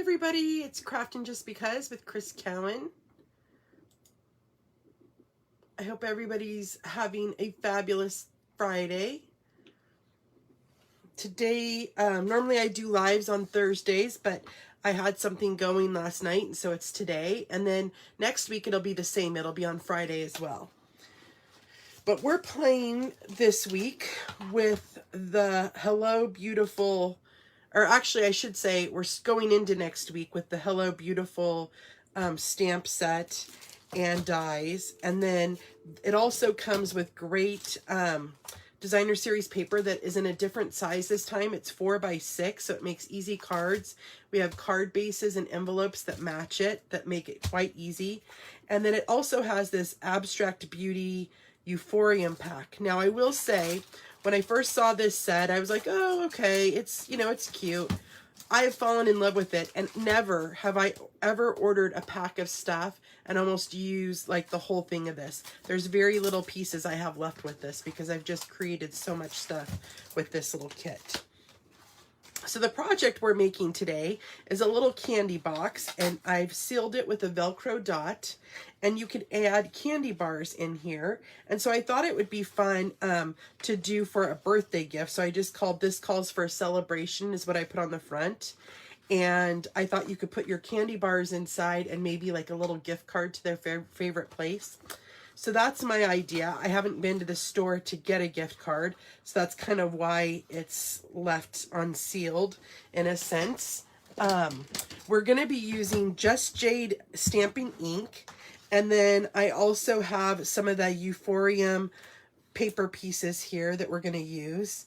everybody, it's Crafting Just Because with Chris Cowan. I hope everybody's having a fabulous Friday. Today, normally I do lives on Thursdays, but I had something going last night, and so it's today. And then next week it'll be the same. It'll be on Friday as well. But we're playing this week with the Hello Beautiful, or actually I should say we're going into next week with the Hello Beautiful stamp set and dies. And then it also comes with great designer series paper that is in a different size this time. It's 4x6, so it makes easy cards. We have card bases and envelopes that match it, that make it quite easy. And then it also has this Abstract Beauty Euphorium pack. Now I will say, when I first saw this set, I was like, oh, okay, it's, you know, it's cute. I have fallen in love with it, and never have I ever ordered a pack of stuff and almost used like the whole thing of this. There's very little pieces I have left with this because I've just created so much stuff with this little kit. So the project we're making today is a little candy box, and I've sealed it with a Velcro dot, and you could add candy bars in here. And so I thought it would be fun to do for a birthday gift. So I just called this calls for a celebration is what I put on the front. And I thought you could put your candy bars inside and maybe like a little gift card to their favorite place. So that's my idea. I haven't been to the store to get a gift card, so that's kind of why it's left unsealed in a sense. We're going to be using Just Jade stamping ink, and then I also have some of the Euphorium paper pieces here that we're going to use.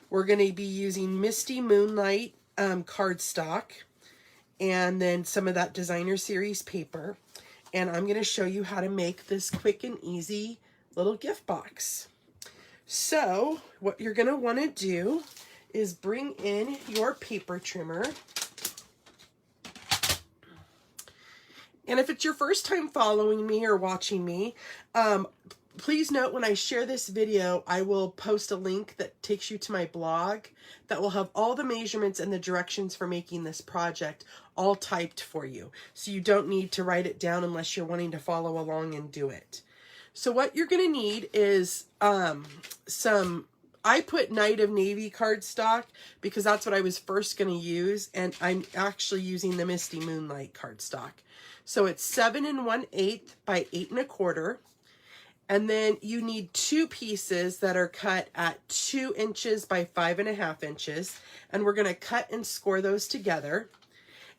We're going to be using Misty Moonlight cardstock, and then some of that designer series paper. And I'm going to show you how to make this quick and easy little gift box. So what you're going to want to do is bring in your paper trimmer. And if it's your first time following me or watching me, please note when I share this video, I will post a link that takes you to my blog that will have all the measurements and the directions for making this project all typed for you. So you don't need to write it down unless you're wanting to follow along and do it. So what you're going to need is I put Night of Navy cardstock because that's what I was first going to use. And I'm actually using the Misty Moonlight cardstock. So it's 7 1/8 by 8 1/4. And then you need two pieces that are cut at 2 inches by 5.5 inches. And we're going to cut and score those together.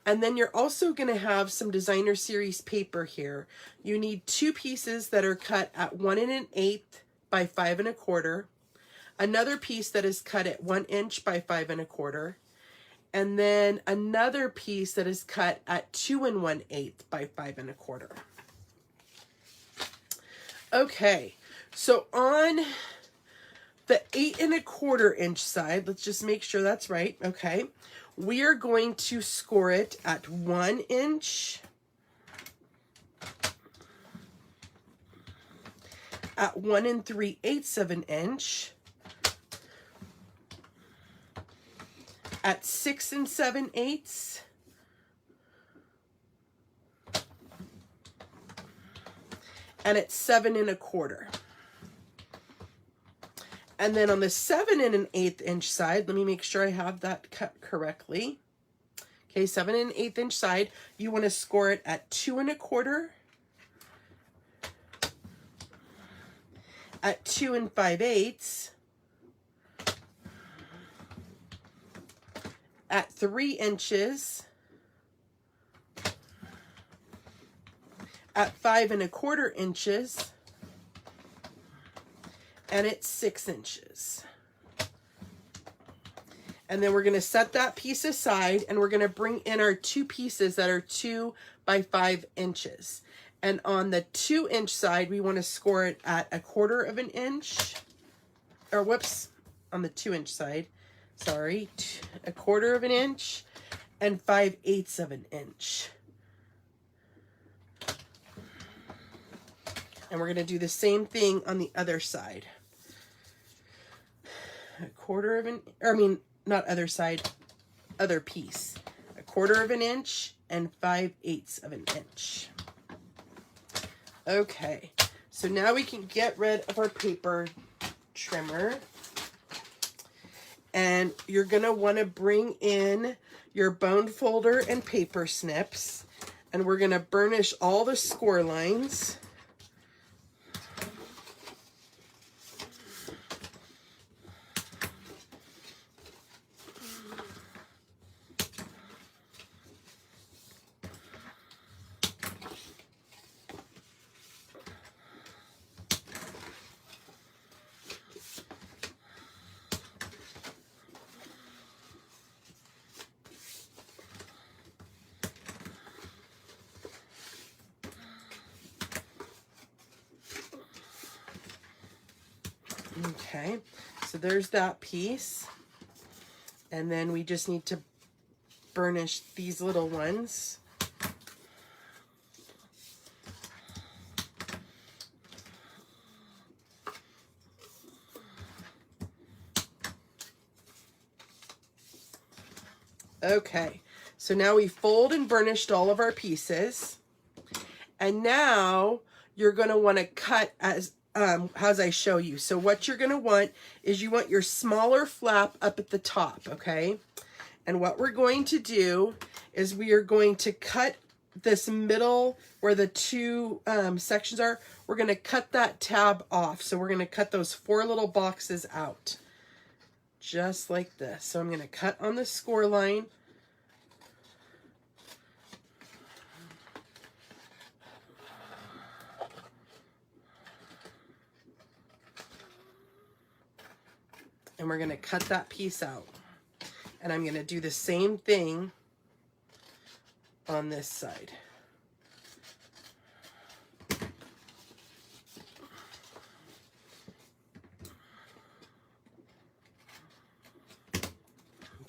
And then you're also going to have some designer series paper here. You need two pieces that are cut at 1 1/8 by 5 1/4. Another piece that is cut at 1 inch by 5 1/4. And then another piece that is cut at 2 1/8 by 5 1/4. Okay, so on the 8 1/4 inch side, let's just make sure that's right. Okay, we are going to score it at 1 inch, at 1 3/8 of an inch, at 6 7/8, and it's 7 1/4. And then on the 7 1/8 inch side, let me make sure I have that cut correctly. Okay, 7 1/8 inch side, you want to score it at 2 1/4, at 2 5/8, at 3 inches, at 5 1/4 inches, and it's 6 inches. And then we're going to set that piece aside, and we're going to bring in our two pieces that are 2 by 5 inches. And on the 2 inch side, we want to score it at 1/4 of an inch, or whoops, on the 2 inch side, sorry, 1/4 of an inch and 5/8 of an inch. And we're going to do the same thing on the other side. 1/4 of an, or I mean, not other side, other piece. 1/4 of an inch and 5/8 of an inch. Okay, so now we can get rid of our paper trimmer. And you're going to want to bring in your bone folder and paper snips. And we're going to burnish all the score lines. Okay, so there's that piece. And then we just need to burnish these little ones. Okay, so now we fold and burnished all of our pieces. And now you're going to want to cut as I show you. So what you're going to want is you want your smaller flap up at the top, okay? And what we're going to do is we are going to cut this middle where the two sections are. We're going to cut that tab off. So we're going to cut those 4 little boxes out. Just like this. So I'm going to cut on the score line. And we're going to cut that piece out. And I'm going to do the same thing on this side.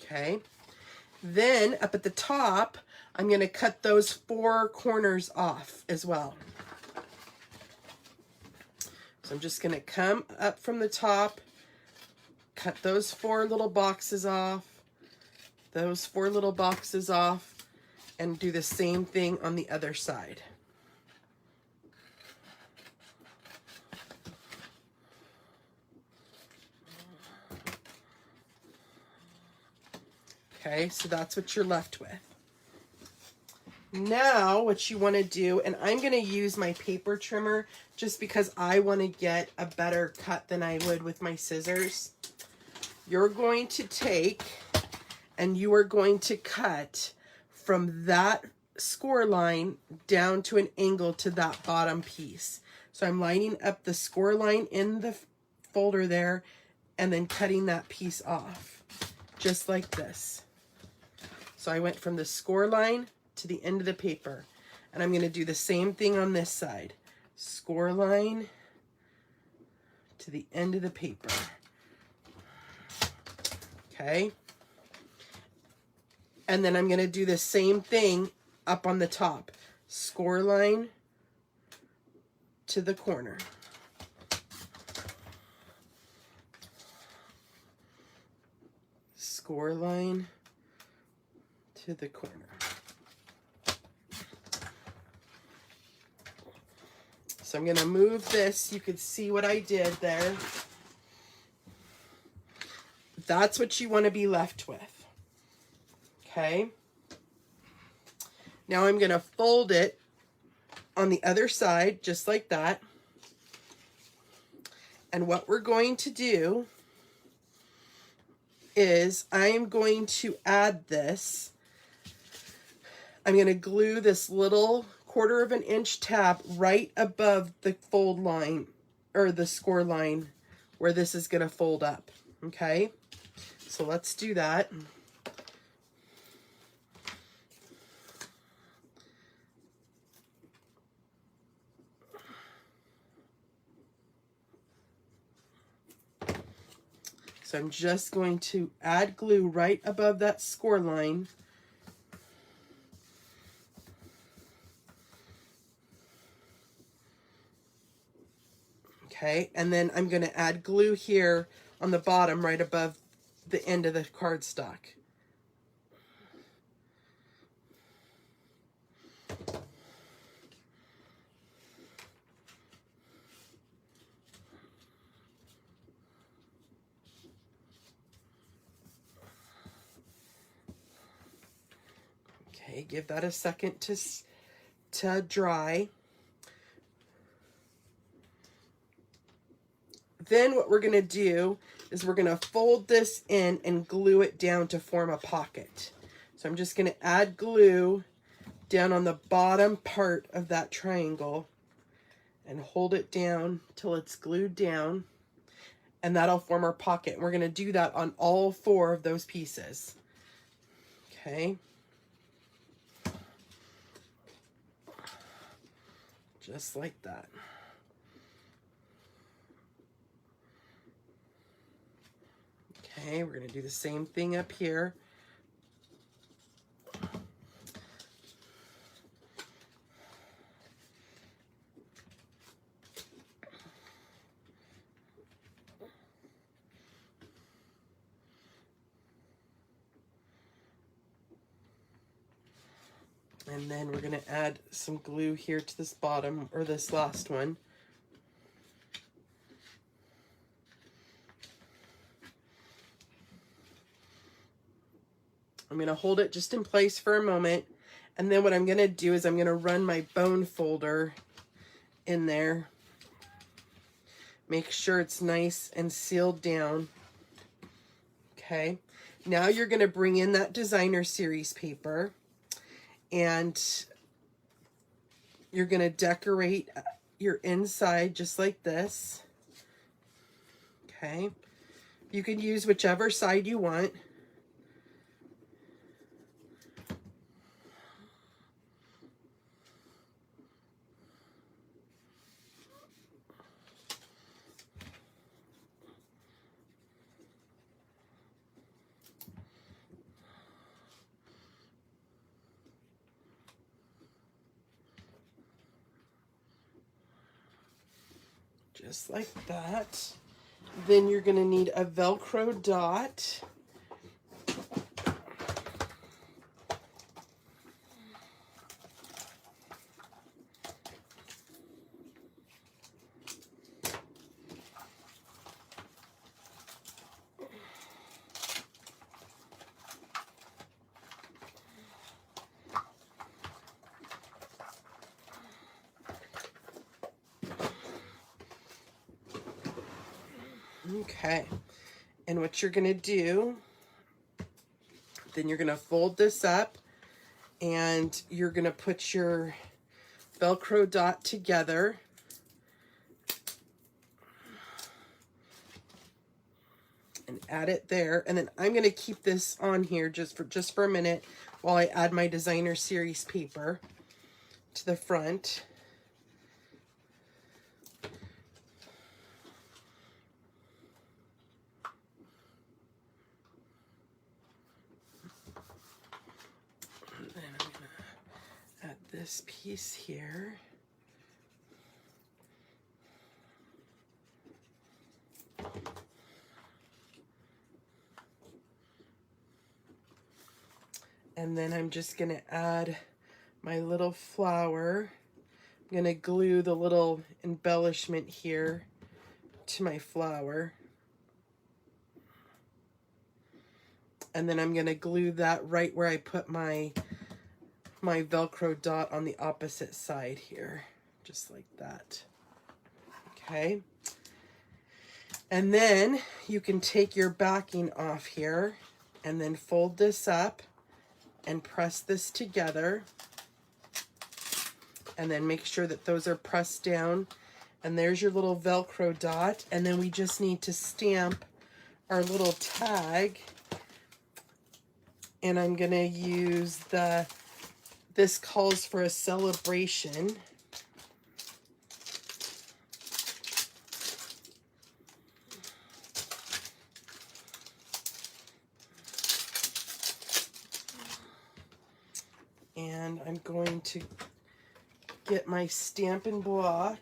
Okay. Then up at the top, I'm going to cut those 4 corners off as well. So I'm just going to come up from the top, cut those 4 little boxes off, those 4 little boxes off, and do the same thing on the other side. Okay, so that's what you're left with. Now what you want to do, and I'm going to use my paper trimmer just because I want to get a better cut than I would with my scissors. You're going to take and you are going to cut from that score line down to an angle to that bottom piece. So I'm lining up the score line in the folder there and then cutting that piece off just like this. So I went from the score line to the end of the paper, and I'm going to do the same thing on this side. Score line to the end of the paper. Okay. And then I'm going to do the same thing up on the top. Score line to the corner. Score line to the corner. So I'm going to move this. You could see what I did there. That's what you want to be left with. Okay. Now I'm going to fold it on the other side, just like that. And what we're going to do is I am going to add this. I'm going to glue this little 1/4 of an inch tab right above the fold line or the score line where this is going to fold up. Okay, so let's do that. So I'm just going to add glue right above that score line. Okay, and then I'm going to add glue here on the bottom right above the end of the cardstock. Okay, give that a second to dry. Then what we're going to do is we're going to fold this in and glue it down to form a pocket. So I'm just going to add glue down on the bottom part of that triangle and hold it down till it's glued down, and that'll form our pocket. We're going to do that on all 4 of those pieces. Okay. Just like that. Okay, we're going to do the same thing up here. And then we're going to add some glue here to this bottom, or this last one. I'm going to hold it just in place for a moment. And then what I'm going to do is I'm going to run my bone folder in there. Make sure it's nice and sealed down. Okay. Now you're going to bring in that designer series paper, and you're going to decorate your inside just like this. Okay. You can use whichever side you want. Just like that. Then you're going to need a Velcro dot. Okay, and what you're going to do, then you're going to fold this up, and you're going to put your Velcro dot together. And add it there, and then I'm going to keep this on here just for a minute while I add my designer series paper to the front. This piece here. And then I'm just going to add my little flower. I'm going to glue the little embellishment here to my flower. And then I'm going to glue that right where I put my Velcro dot on the opposite side here, just like that. Okay. And then you can take your backing off here and then fold this up and press this together. And then make sure that those are pressed down. And there's your little Velcro dot. And then we just need to stamp our little tag. And I'm going to use this calls for a celebration. And I'm going to get my Stampin' Block.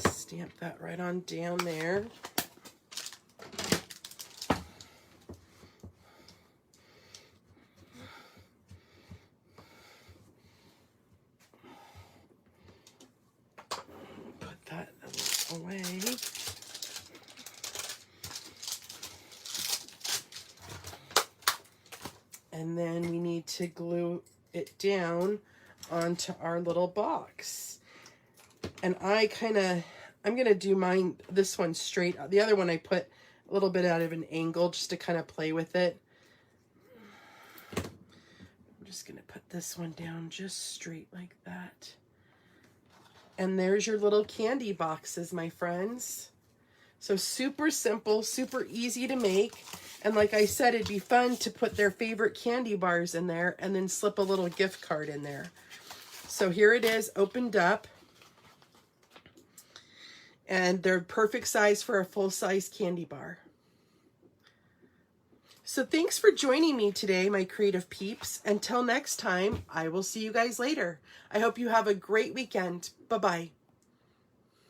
Stamp that right on down there. away. And then we need to glue it down onto our little box. And I'm going to do this one straight. The other one I put a little bit out of an angle just to kind of play with it. I'm just going to put this one down just straight like that. And there's your little candy boxes, my friends. So super simple, super easy to make. And like I said, it'd be fun to put their favorite candy bars in there and then slip a little gift card in there. So here it is, opened up. And they're perfect size for a full-size candy bar. So thanks for joining me today, my creative peeps. Until next time, I will see you guys later. I hope you have a great weekend. Bye-bye.